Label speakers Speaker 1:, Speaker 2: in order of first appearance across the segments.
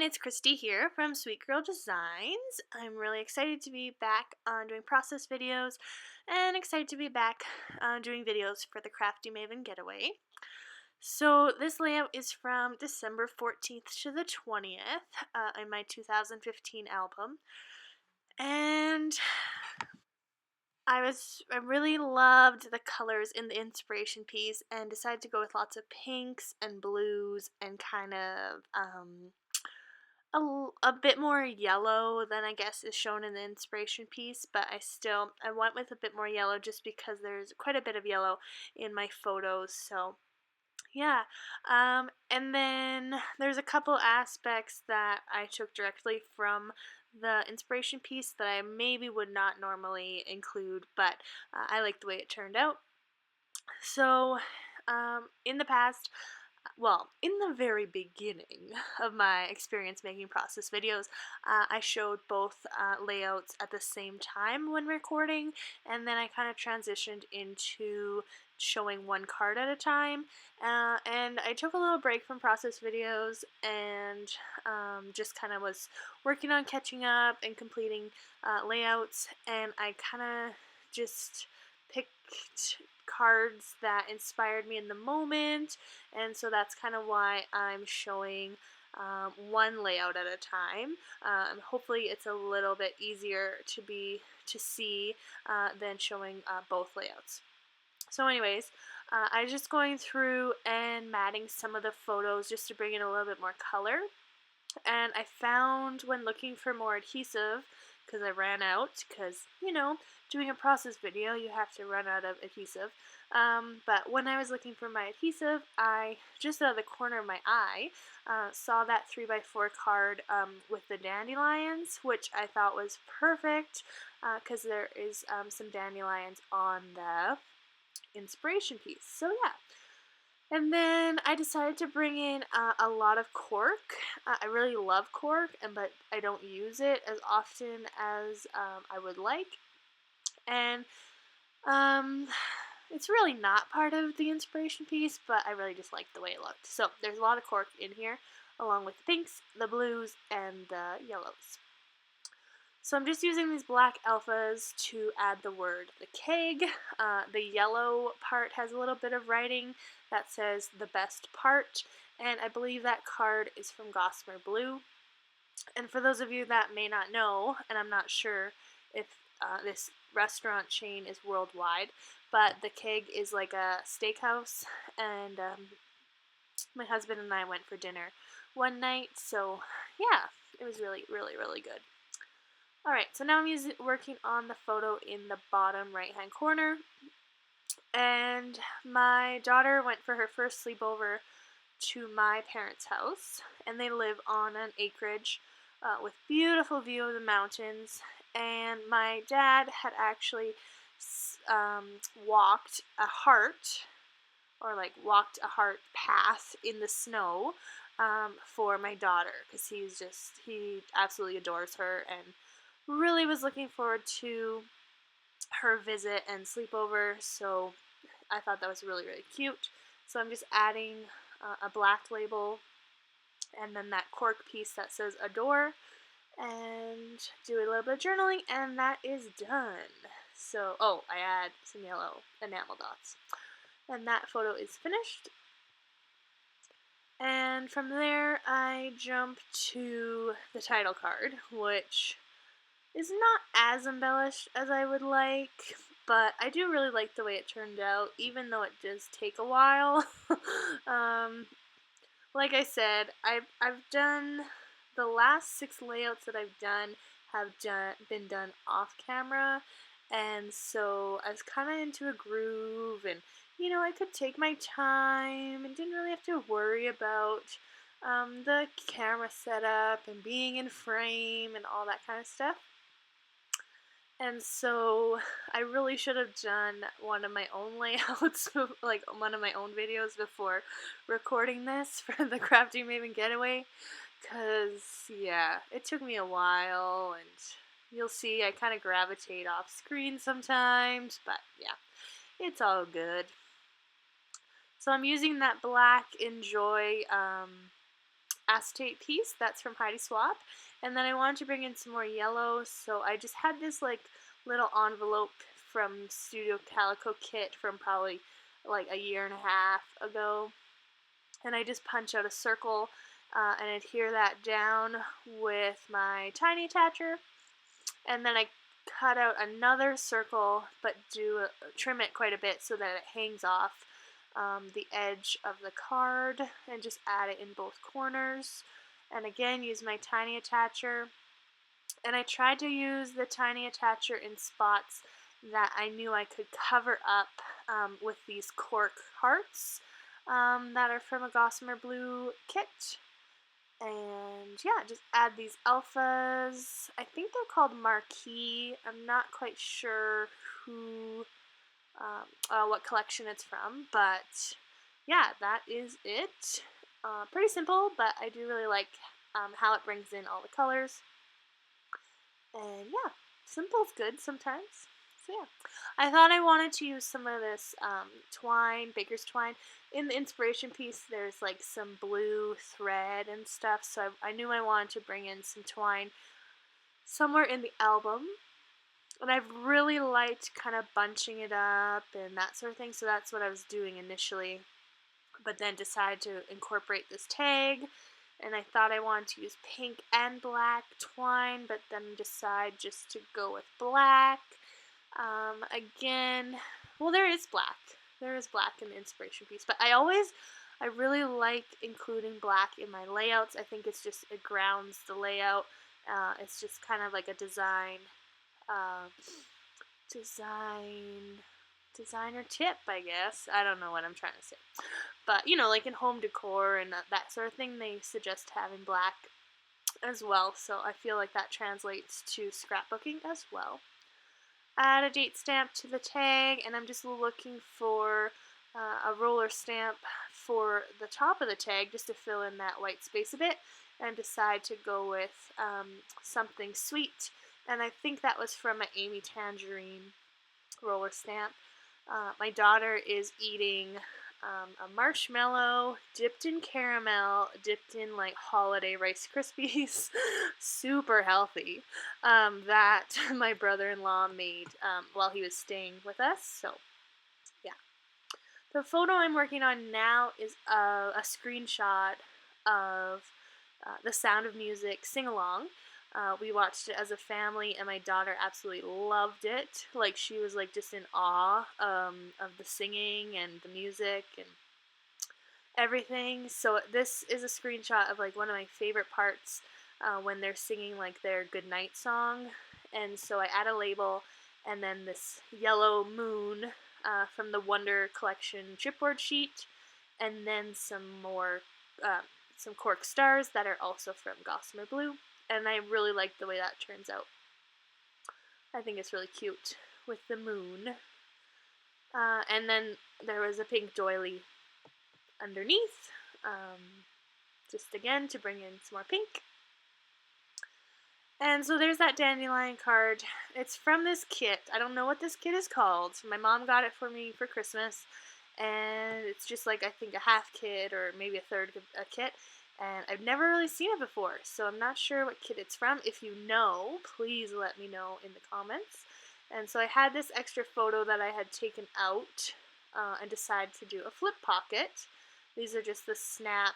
Speaker 1: it's Kristie here from Sweet Girl Designs. I'm really excited to be back on doing process videos and excited to be back doing videos for the Crafty Maven Getaway. So this layout is from December 14th to the 20th in my 2015 album. And I really loved the colors in the inspiration piece and decided to go with lots of pinks and blues and kind of a bit more yellow than I guess is shown in the inspiration piece, but I went with a bit more yellow just because there's quite a bit of yellow in my photos. So yeah, and then there's a couple aspects that I took directly from the inspiration piece that I maybe would not normally include, but I like the way it turned out. So in the past, well, in the very beginning of my experience making process videos, I showed both layouts at the same time when recording, and then I kind of transitioned into showing one card at a time, and I took a little break from process videos and just kind of was working on catching up and completing layouts, and I kind of just picked cards that inspired me in the moment, and so that's kind of why I'm showing one layout at a time. Hopefully it's a little bit easier to see than showing both layouts. So anyways, I was just going through and matting some of the photos just to bring in a little bit more color, and I found when looking for more adhesive, because I ran out, because doing a process video you have to run out of adhesive, but when I was looking for my adhesive, I just out of the corner of my eye saw that 3x4 card with the dandelions, which I thought was perfect because there is some dandelions on the inspiration piece. So yeah. And then I decided to bring in a lot of cork. I really love cork, but I don't use it as often as I would like. And it's really not part of the inspiration piece, but I really just liked the way it looked. So there's a lot of cork in here, along with the pinks, the blues, and the yellows. So I'm just using these black alphas to add the word the keg. The yellow part has a little bit of writing that says the best part, and I believe that card is from Gossamer Blue. And for those of you that may not know, and I'm not sure if this restaurant chain is worldwide, but the keg is like a steakhouse, and my husband and I went for dinner one night, so yeah, it was really, really, really good. Alright, so now I'm working on the photo in the bottom right hand corner, and my daughter went for her first sleepover to my parents' house, and they live on an acreage with beautiful view of the mountains, and my dad had actually walked a heart, or like walked a heart path in the snow for my daughter, because he absolutely adores her and really was looking forward to her visit and sleepover, so I thought that was really, really cute. So I'm just adding a black label and then that cork piece that says adore, and do a little bit of journaling, and that is done. So, I add some yellow enamel dots. And that photo is finished. And from there, I jump to the title card, which is not as embellished as I would like, but I do really like the way it turned out, even though it does take a while. Like I said, I've done the last 6 layouts that I've done been done off camera, and so I was kind of into a groove, and I could take my time and didn't really have to worry about the camera setup and being in frame and all that kind of stuff. And so I really should have done one of my own layouts, like one of my own videos before recording this for the Crafty Maven Getaway, because yeah, it took me a while, and you'll see I kind of gravitate off screen sometimes, but yeah, it's all good. So I'm using that black Enjoy acetate piece that's from Heidi Swapp, and then I wanted to bring in some more yellow, so I just had this like little envelope from Studio Calico kit from probably like a year and a half ago, and I just punch out a circle and adhere that down with my tiny attacher, and then I cut out another circle but trim it quite a bit so that it hangs off the edge of the card, and just add it in both corners, and again use my tiny attacher. And I tried to use the tiny attacher in spots that I knew I could cover up with these cork hearts that are from a Gossamer Blue kit. And yeah, just add these alphas. I think they're called Marquee. I'm not quite sure what collection it's from, but yeah, that is it. Pretty simple, but I do really like how it brings in all the colors. And yeah, simple's good sometimes. So yeah, I thought I wanted to use some of this twine, baker's twine. In the inspiration piece, there's like some blue thread and stuff, so I knew I wanted to bring in some twine somewhere in the album. And I've really liked kind of bunching it up and that sort of thing, so that's what I was doing initially. But then decided to incorporate this tag, and I thought I wanted to use pink and black twine, but then decide just to go with black. Again, well, there is black. There is black in the inspiration piece, but I really like including black in my layouts. I think it grounds the layout. It's just kind of like a designer tip, I guess. I don't know what I'm trying to say. But, like in home decor and that sort of thing, they suggest having black as well. So I feel like that translates to scrapbooking as well. Add a date stamp to the tag, and I'm just looking for a roller stamp for the top of the tag just to fill in that white space a bit, and decide to go with something sweet. And I think that was from an Amy Tangerine roller stamp. My daughter is eating a marshmallow dipped in caramel, dipped in like holiday Rice Krispies, super healthy, that my brother-in-law made while he was staying with us. So yeah, the photo I'm working on now is a screenshot of the Sound of Music sing-along. We watched it as a family, and my daughter absolutely loved it. Like, she was like just in awe of the singing and the music and everything. So this is a screenshot of like one of my favorite parts when they're singing like their goodnight song. And so I add a label, and then this yellow moon from the Wonder Collection chipboard sheet, and then some more some cork stars that are also from Gossamer Blue. And I really like the way that turns out. I think it's really cute with the moon. And then there was a pink doily underneath, just again to bring in some more pink. And so there's that dandelion card. It's from this kit. I don't know what this kit is called. My mom got it for me for Christmas, and it's just like, I think, a half kit or maybe a third of a kit. And I've never really seen it before, so I'm not sure what kit it's from. If you know, please let me know in the comments. And so I had this extra photo that I had taken out and decided to do a flip pocket. These are just the snap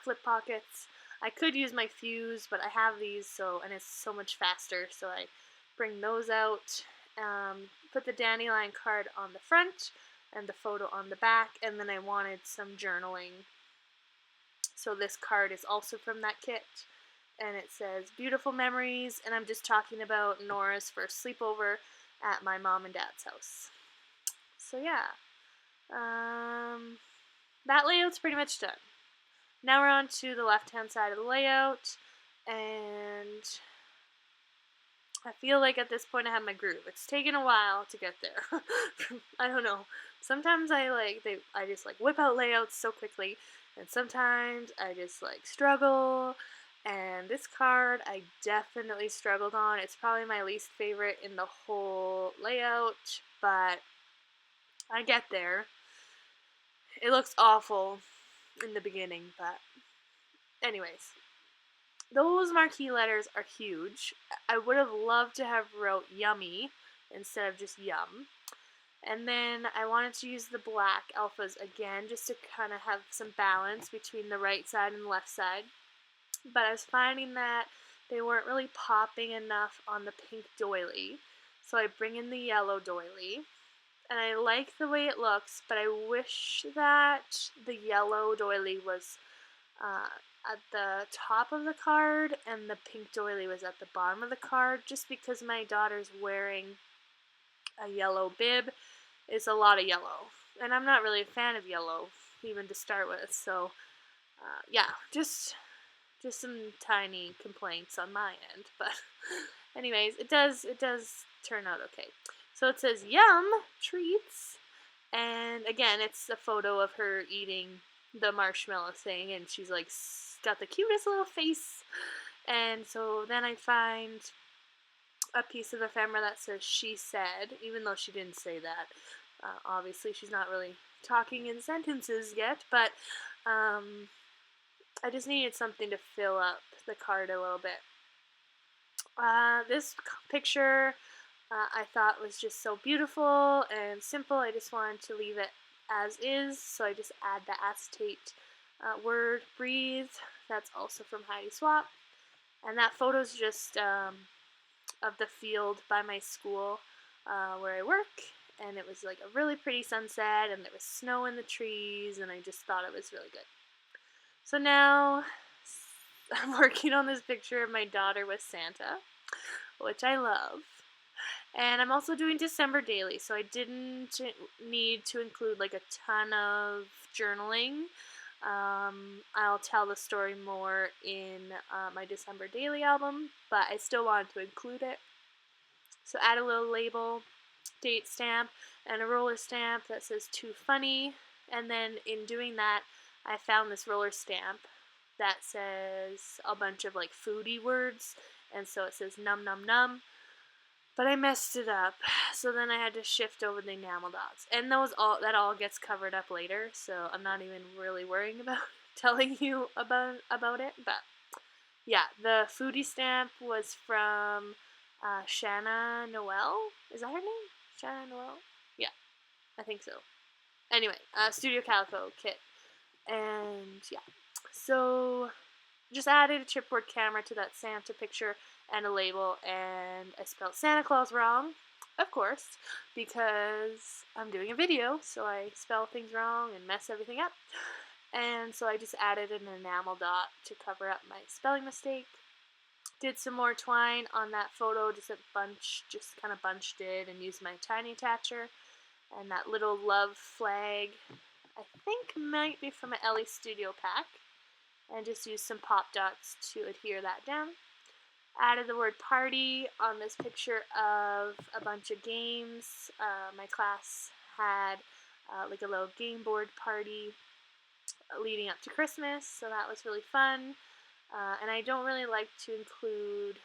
Speaker 1: flip pockets. I could use my fuse, but I have these, and it's so much faster, so I bring those out, put the dandelion card on the front and the photo on the back, and then I wanted some journaling. So this card is also from that kit, and it says beautiful memories, and I'm just talking about Nora's first sleepover at my mom and dad's house. So yeah, that layout's pretty much done. Now we're on to the left-hand side of the layout, and I feel like at this point I have my groove. It's taken a while to get there. I don't know. Sometimes I just like whip out layouts so quickly, and sometimes I just like struggle. And this card I definitely struggled on. It's probably my least favorite in the whole layout, but I get there. It looks awful. in the beginning, but anyways. Those marquee letters are huge. I would have loved to have wrote yummy instead of just yum. And then I wanted to use the black alphas again just to kind of have some balance between the right side and the left side. But I was finding that they weren't really popping enough on the pink doily. So I bring in the yellow doily. And I like the way it looks, but I wish that the yellow doily was at the top of the card and the pink doily was at the bottom of the card, just because my daughter's wearing a yellow bib. It's a lot of yellow, and I'm not really a fan of yellow even to start with, so yeah, just some tiny complaints on my end, but anyways, it does turn out okay. So it says yum treats, and again it's a photo of her eating the marshmallow thing, and she's like got the cutest little face. And so then I find a piece of ephemera that says she said, even though she didn't say that. Obviously she's not really talking in sentences yet, but I just needed something to fill up the card a little bit. This picture I thought was just so beautiful and simple. I just wanted to leave it as is, so I just add the acetate word breathe. That's also from Heidi Swap, and that photo's just of the field by my school where I work, and it was like a really pretty sunset, and there was snow in the trees, and I just thought it was really good. So now I'm working on this picture of my daughter with Santa, which I love. And I'm also doing December daily, so I didn't need to include like a ton of journaling. I'll tell the story more in my December daily album, but I still wanted to include it. So add a little label, date stamp, and a roller stamp that says too funny. And then in doing that, I found this roller stamp that says a bunch of like foodie words, and so it says num num num. But I messed it up, so then I had to shift over the enamel dots. And that all gets covered up later, so I'm not even really worrying about telling you about it. But yeah, the foodie stamp was from Shanna Noel. Is that her name? Shanna Noel? Yeah, I think so. Anyway, Studio Calico kit. And yeah, so just added a chipboard camera to that Santa picture and a label, and I spelled Santa Claus wrong, of course, because I'm doing a video, so I spell things wrong and mess everything up. And so I just added an enamel dot to cover up my spelling mistake. Did some more twine on that photo, just kind of bunched it, and used my tiny attacher. And that little love flag, I think might be from an Ellie Studio pack. And just used some pop dots to adhere that down. Added the word party on this picture of a bunch of games. My class had like a little game board party leading up to Christmas, so that was really fun. And I don't really like to include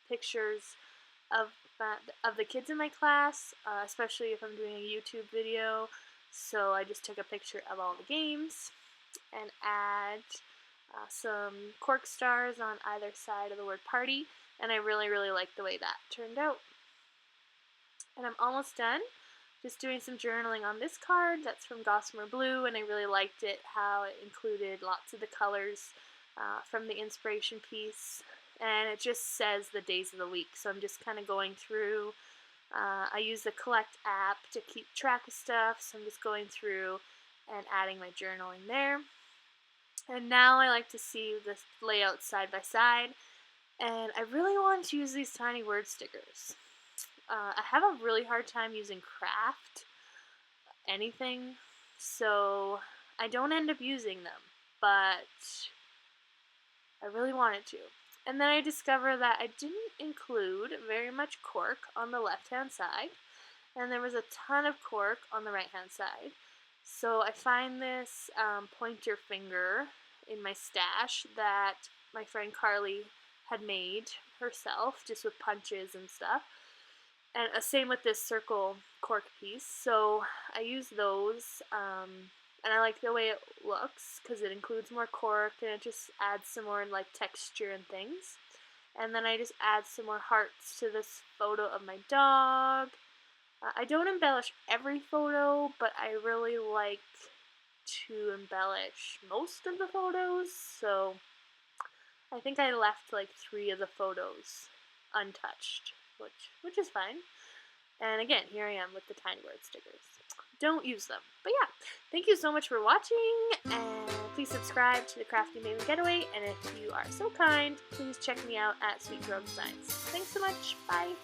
Speaker 1: pictures of the kids in my class, especially if I'm doing a YouTube video. So I just took a picture of all the games and add some cork stars on either side of the word party, and I really, really like the way that turned out. And I'm almost done. Just doing some journaling on this card. That's from Gossamer Blue, and I really liked it, how it included lots of the colors from the inspiration piece, and it just says the days of the week, so I'm just kind of going through. I use the Collect app to keep track of stuff, so I'm just going through and adding my journaling there. And now I like to see the layout side by side, and I really want to use these tiny word stickers. I have a really hard time using craft anything, so I don't end up using them, but I really wanted to. And then I discovered that I didn't include very much cork on the left-hand side, and there was a ton of cork on the right-hand side. So I find this pointer finger in my stash that my friend Carly had made herself, just with punches and stuff. And same with this circle cork piece. So I use those and I like the way it looks because it includes more cork and it just adds some more like texture and things. And then I just add some more hearts to this photo of my dog. I don't embellish every photo, but I really like to embellish most of the photos, so I think I left like 3 of the photos untouched, which is fine. And again, here I am with the tiny word stickers. Don't use them. But yeah, thank you so much for watching, and please subscribe to the Crafty Maven Getaway, and if you are so kind, please check me out at Sweet Girl Designs. Thanks so much. Bye!